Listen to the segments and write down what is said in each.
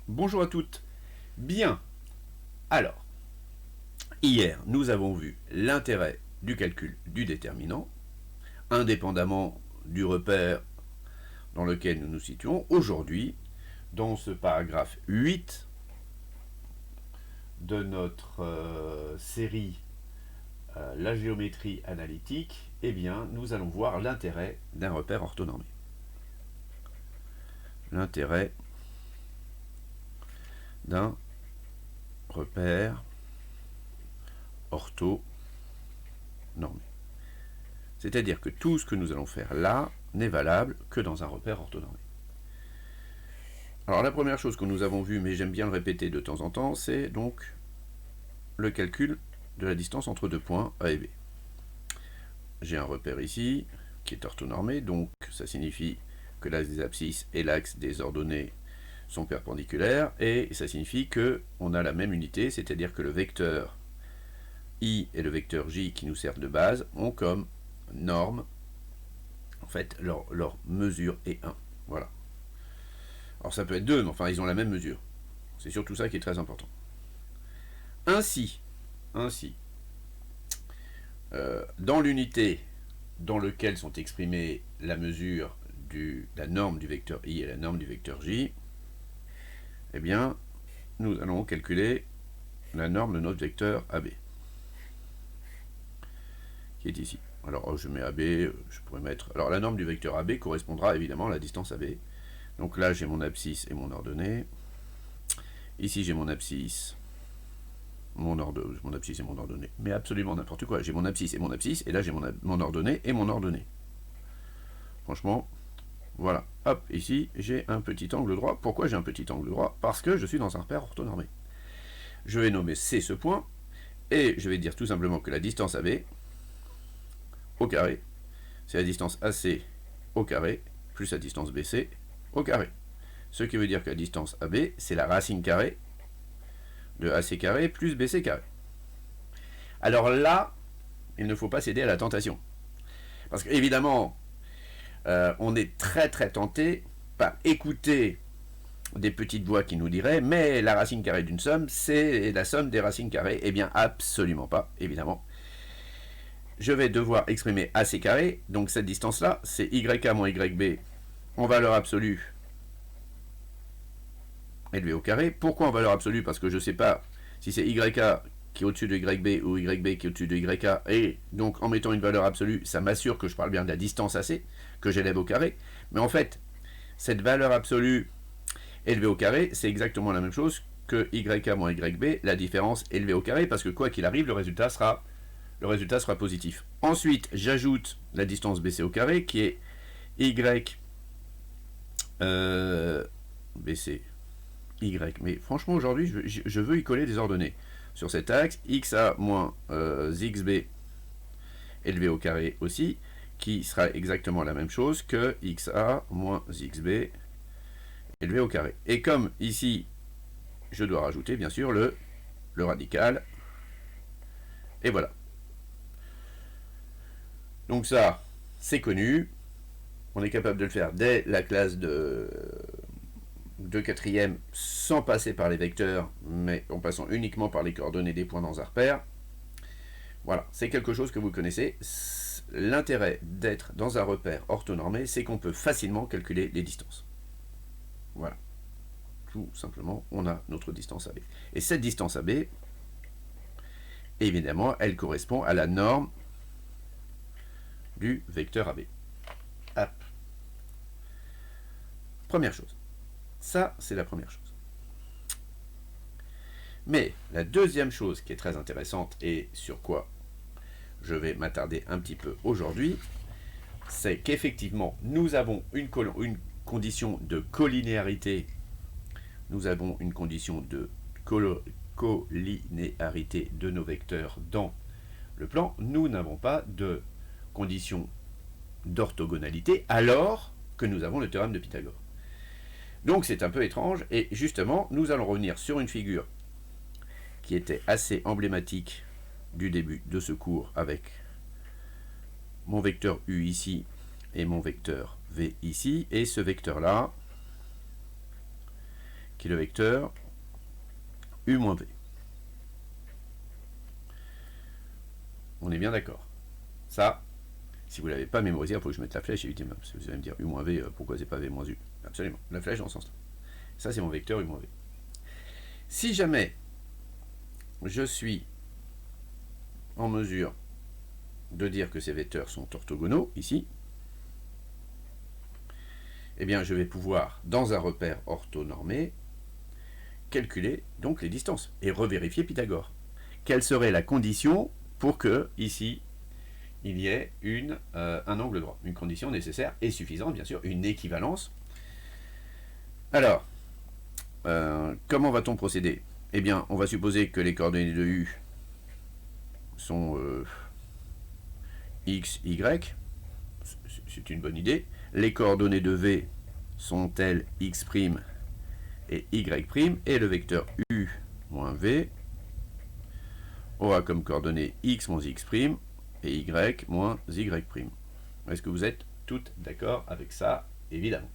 Bonjour à toutes. Bien. Alors, hier, nous avons vu l'intérêt du calcul du déterminant, indépendamment du repère dans lequel nous nous situons. Aujourd'hui, dans ce paragraphe 8 de notre série La géométrie analytique, eh bien, nous allons voir l'intérêt d'un repère orthonormé. L'intérêt d'un repère orthonormé. C'est-à-dire que tout ce que nous allons faire là n'est valable que dans un repère orthonormé. Alors la première chose que nous avons vue, mais j'aime bien le répéter de temps en temps, c'est donc le calcul de la distance entre deux points A et B. J'ai un repère ici qui est orthonormé, donc ça signifie que l'axe des abscisses et l'axe des ordonnées sont perpendiculaires, et ça signifie qu'on a la même unité, c'est-à-dire que le vecteur I et le vecteur J qui nous servent de base ont comme norme, en fait, leur mesure est 1. Voilà. Alors ça peut être 2, mais enfin ils ont la même mesure. C'est surtout ça qui est très important. Ainsi, dans l'unité dans laquelle sont exprimées la mesure la norme du vecteur I et la norme du vecteur J, eh bien, nous allons calculer la norme de notre vecteur AB, qui est ici. Alors, je mets AB, je pourrais mettre... Alors, la norme du vecteur AB correspondra évidemment à la distance AB. Donc là, j'ai mon abscisse et mon ordonnée. Ici, j'ai mon abscisse, mon abscisse et mon ordonnée. Mais absolument n'importe quoi. J'ai mon abscisse et mon abscisse, et là, j'ai mon ordonnée et mon ordonnée. Franchement, voilà. Hop, ici, j'ai un petit angle droit. Pourquoi j'ai un petit angle droit? Parce que je suis dans un repère orthonormé. Je vais nommer C ce point, et je vais dire tout simplement que la distance AB au carré, c'est la distance AC au carré, plus la distance BC au carré. Ce qui veut dire que la distance AB, c'est la racine carrée de AC carré plus BC carré. Alors là, il ne faut pas céder à la tentation. Parce qu'évidemment, on est très très tenté par écouter des petites voix qui nous diraient mais la racine carrée d'une somme, c'est la somme des racines carrées. Eh bien, absolument pas, évidemment. Je vais devoir exprimer AC carré, donc cette distance-là, c'est YK moins YB en valeur absolue élevé au carré. Pourquoi en valeur absolue? Parce que je ne sais pas si c'est YK qui est au-dessus de YB ou YB qui est au-dessus de YK, et donc en mettant une valeur absolue, ça m'assure que je parle bien de la distance AC, que j'élève au carré. Mais en fait, cette valeur absolue élevée au carré, c'est exactement la même chose que YK moins YB, la différence élevée au carré, parce que quoi qu'il arrive, le résultat sera positif. Ensuite, j'ajoute la distance BC au carré, qui est Y BC Y. Mais franchement, aujourd'hui, je veux y coller des ordonnées. Sur cet axe, XA moins XB élevé au carré aussi, qui sera exactement la même chose que XA moins XB élevé au carré. Et comme ici, je dois rajouter bien sûr le radical. Et voilà. Donc ça, c'est connu. On est capable de le faire dès la classe de quatrième sans passer par les vecteurs, mais en passant uniquement par les coordonnées des points dans un repère. Voilà, c'est quelque chose que vous connaissez. L'intérêt d'être dans un repère orthonormé, c'est qu'on peut facilement calculer les distances. Voilà. Tout simplement, on a notre distance AB. Et cette distance AB, évidemment, elle correspond à la norme du vecteur AB. Hop. Première chose. Ça, c'est la première chose. Mais la deuxième chose qui est très intéressante et sur quoi je vais m'attarder un petit peu aujourd'hui, c'est qu'effectivement, nous avons une condition de collinéarité. Nous avons une condition de collinéarité de nos vecteurs dans le plan. Nous n'avons pas de condition d'orthogonalité alors que nous avons le théorème de Pythagore. Donc c'est un peu étrange, et justement, nous allons revenir sur une figure qui était assez emblématique du début de ce cours avec mon vecteur U ici et mon vecteur V ici, et ce vecteur-là, qui est le vecteur U-V. On est bien d'accord. Ça, si vous ne l'avez pas mémorisé, il faut que je mette la flèche, évidemment. Parce que vous allez me dire U-V, pourquoi c'est pas V-U? Absolument, la flèche dans ce sens-là. Ça, c'est mon vecteur U-V. Si jamais je suis en mesure de dire que ces vecteurs sont orthogonaux, ici, eh bien, je vais pouvoir, dans un repère orthonormé, calculer donc les distances et revérifier Pythagore. Quelle serait la condition pour que, ici, il y ait un angle droit? Une condition nécessaire et suffisante, bien sûr, une équivalence. Alors, comment va-t-on procéder? Eh bien, on va supposer que les coordonnées de U sont x, y. C'est une bonne idée. Les coordonnées de V sont telles x' et y', et le vecteur U moins V aura comme coordonnées x moins x' et y moins y'. Est-ce que vous êtes toutes d'accord avec ça? Évidemment.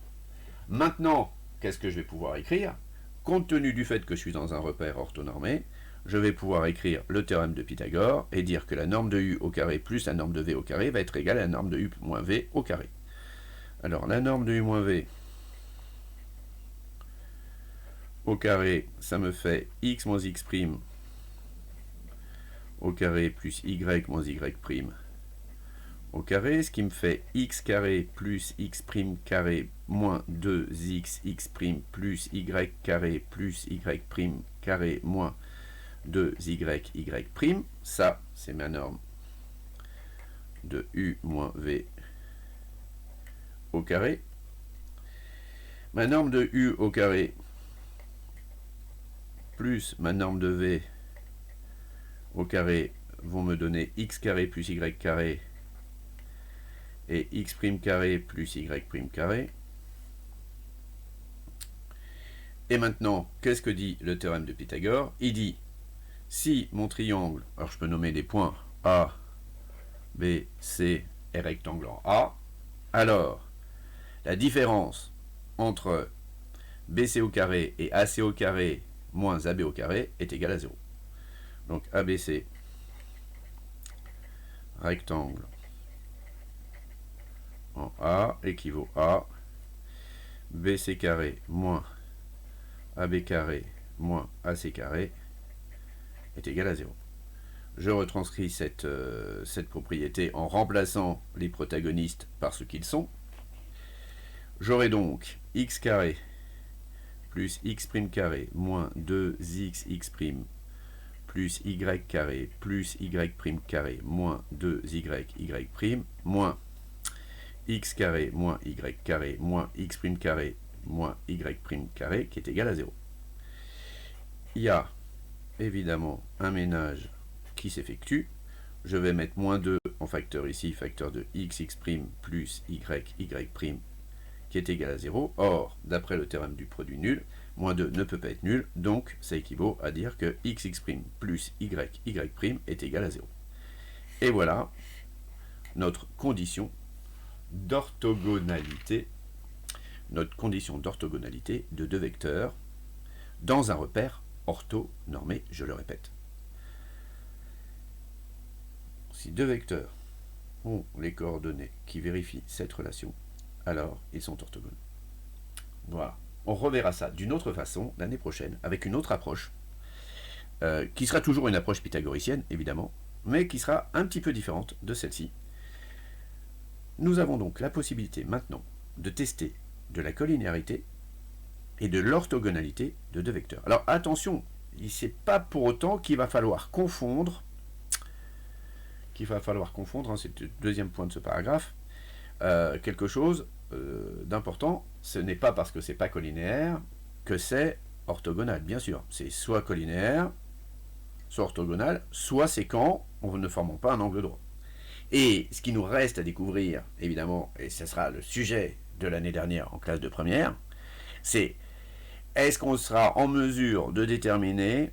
Maintenant, qu'est-ce que je vais pouvoir écrire? Compte tenu du fait que je suis dans un repère orthonormé, je vais pouvoir écrire le théorème de Pythagore et dire que la norme de U au carré plus la norme de V au carré va être égale à la norme de U moins V au carré. Alors, la norme de U moins V au carré, ça me fait x moins x' au carré plus y moins y' au carré, ce qui me fait x carré plus x' carré moins 2xx' plus y carré plus y' carré moins 2y'. Ça, c'est ma norme de U moins V au carré. Ma norme de U au carré plus ma norme de V au carré vont me donner x carré plus y carré et x' carré plus y' carré. Et maintenant, qu'est-ce que dit le théorème de Pythagore? Il dit, si mon triangle, alors je peux nommer des points A, B, C et rectangle en A, alors la différence entre BC au carré et AC au carré moins AB au carré est égale à 0. Donc ABC rectangle en A équivaut à BC carré moins AB carré moins AC carré est égal à 0. Je retranscris cette propriété en remplaçant les protagonistes par ce qu'ils sont. J'aurai donc x carré plus x' carré moins 2xx' plus y carré plus y' carré moins 2y', moins x carré moins y carré moins x' carré moins y' carré qui est égal à 0. Il y a évidemment un ménage qui s'effectue. Je vais mettre moins 2 en facteur ici, facteur de xx' plus y' qui est égal à 0. Or, d'après le théorème du produit nul, moins 2 ne peut pas être nul, donc ça équivaut à dire que xx' plus y' est égal à 0. Et voilà notre condition d'orthogonalité, de deux vecteurs dans un repère orthonormé, je le répète. Si deux vecteurs ont les coordonnées qui vérifient cette relation, alors ils sont orthogonaux. Voilà. On reverra ça d'une autre façon l'année prochaine, avec une autre approche, qui sera toujours une approche pythagoricienne, évidemment, mais qui sera un petit peu différente de celle-ci. Nous avons donc la possibilité maintenant de tester de la collinéarité et de l'orthogonalité de deux vecteurs. Alors attention, ce n'est pas pour autant qu'il va falloir confondre, c'est le deuxième point de ce paragraphe, quelque chose d'important. Ce n'est pas parce que c'est pas collinéaire que c'est orthogonal, bien sûr. C'est soit collinéaire, soit orthogonal, soit c'est quand on ne formons pas un angle droit. Et ce qui nous reste à découvrir, évidemment, et ce sera le sujet de l'année dernière en classe de première, c'est est-ce qu'on sera en mesure de déterminer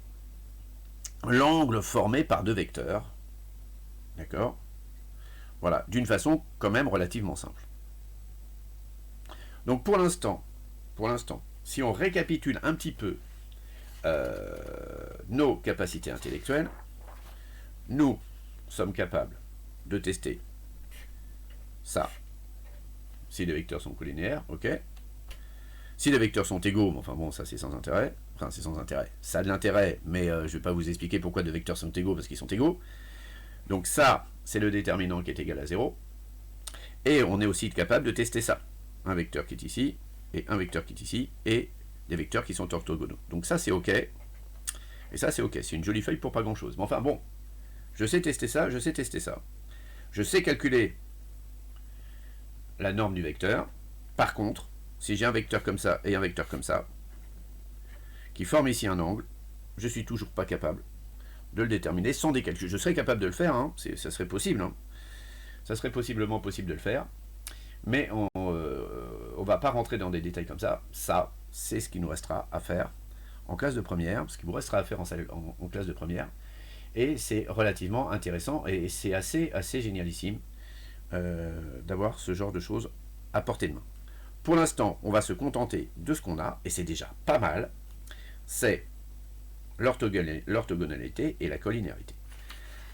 l'angle formé par deux vecteurs, d'accord? Voilà, d'une façon quand même relativement simple. Donc pour l'instant, si on récapitule un petit peu nos capacités intellectuelles, nous sommes capables de tester ça. Si les vecteurs sont collinéaires, ok. Si les vecteurs sont égaux, enfin bon, ça c'est sans intérêt. Enfin, c'est sans intérêt. Ça a de l'intérêt, mais je ne vais pas vous expliquer pourquoi deux vecteurs sont égaux, parce qu'ils sont égaux. Donc ça, c'est le déterminant qui est égal à 0. Et on est aussi capable de tester ça. Un vecteur qui est ici, et un vecteur qui est ici, et des vecteurs qui sont orthogonaux. Donc ça, c'est ok. Et ça, c'est ok. C'est une jolie feuille pour pas grand-chose. Mais enfin, bon, je sais tester ça, je sais tester ça. Je sais calculer la norme du vecteur. Par contre, si j'ai un vecteur comme ça et un vecteur comme ça, qui forment ici un angle, je suis toujours pas capable de le déterminer sans des calculs. Je serais capable de le faire, hein, ça serait possible. Hein. Ça serait possiblement possible de le faire. Mais on ne va pas rentrer dans des détails comme ça. Ça, c'est ce qui nous restera à faire en classe de première, ce qui vous restera à faire en classe de première. Et c'est relativement intéressant et c'est assez génialissime d'avoir ce genre de choses à portée de main. Pour l'instant, on va se contenter de ce qu'on a, et c'est déjà pas mal. C'est l'orthogonalité et la collinéarité.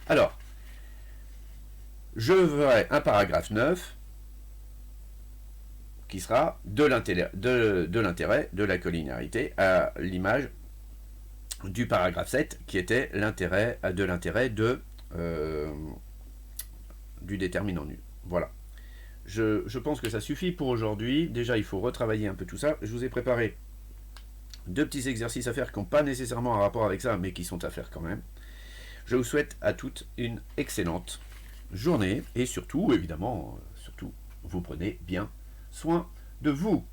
Alors, je ferai un paragraphe 9 qui sera de l'intérêt de la collinéarité à l'image du paragraphe 7 qui était l'intérêt du déterminant nul. Voilà. Je pense que ça suffit pour aujourd'hui. Déjà, il faut retravailler un peu tout ça. Je vous ai préparé deux petits exercices à faire qui n'ont pas nécessairement un rapport avec ça, mais qui sont à faire quand même. Je vous souhaite à toutes une excellente journée et surtout, évidemment, vous prenez bien soin de vous.